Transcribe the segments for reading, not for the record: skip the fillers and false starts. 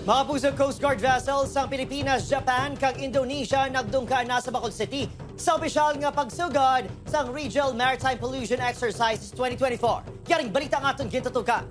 Mga pusong Coast Guard vessels sang Pilipinas, Japan kag Indonesia nagdungka na sa Bacolod City sa opisyal nga pagsugod sang Regional Maritime Pollution Exercises 2024. Yaring balita nga atong gintutukan.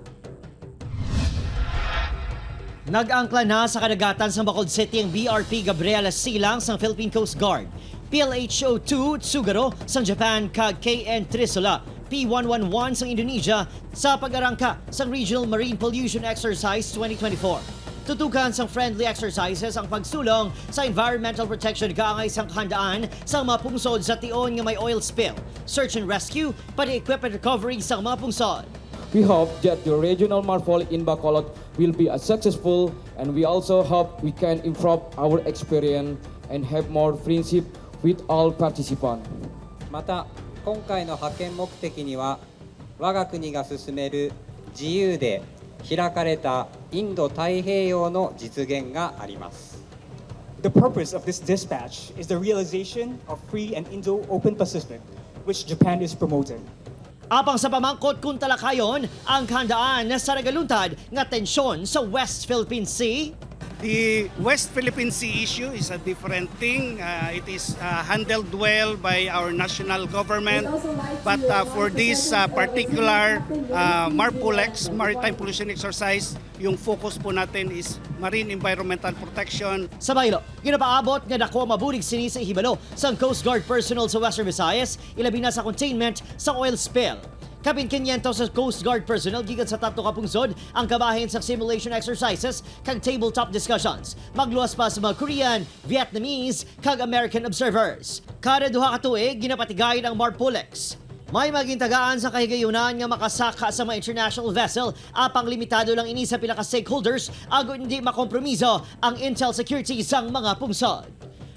Nag-angkla na sa kadagatan sa Bacolod City ang BRP Gabriela Silang sang Philippine Coast Guard, PLHO-2 Tsugaro sang Japan kag KN Trisula, P111 sang Indonesia sa pag-arangka sang Regional Marine Pollution Exercise 2024. Tutukan sang friendly exercises ang pagsulong sa environmental protection kaangay sang Kahandaan sa mga pungsod sa tion nga may oil spill, search and rescue, pati equipment recovery sa mga pungsod. We hope that the regional marpol in Bacolod will be successful, and we also hope we can improve our experience and have more friendship with all participants. また今回の派遣目的には我が国が進める自由で開かれたインド太平洋の実現があります。 The purpose of this dispatch is the realization of free and Indo-open Pacific, which Japan is promoting. Apang sa pamangkot kung talakayon ang Kahandaan sa nagaluntad nga tensyon sa West Philippine Sea. The West Philippine Sea issue is a different thing. It is handled well by our national government. But for this particular MARPOLEX, Maritime Pollution Exercise, yung focus po natin is marine environmental protection. Sa baylo, ginapaabot nga dako mabulig sini sa ihibalo sa Coast Guard personnel sa Western Visayas, ilabi na sa containment sa oil spill. Kapin 500 sa Coast Guard personnel gikan sa tatlo ka pungsod ang kabahin sa simulation exercises kag tabletop discussions. Magluwas pa sa mga Korean, Vietnamese kag American observers. Kada duha ka tuig ginapatigayon ang MARPOLEX. May magintagaan sa kahigayunan nga makasaka sa mga international vessel apang limitado lang ini sa pila ka stakeholders ago hindi makompromiso ang intel security sang mga pungsod.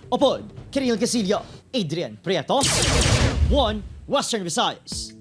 Opod, Kiril Casillo, Adrian Prieto, 1 Western Visayas.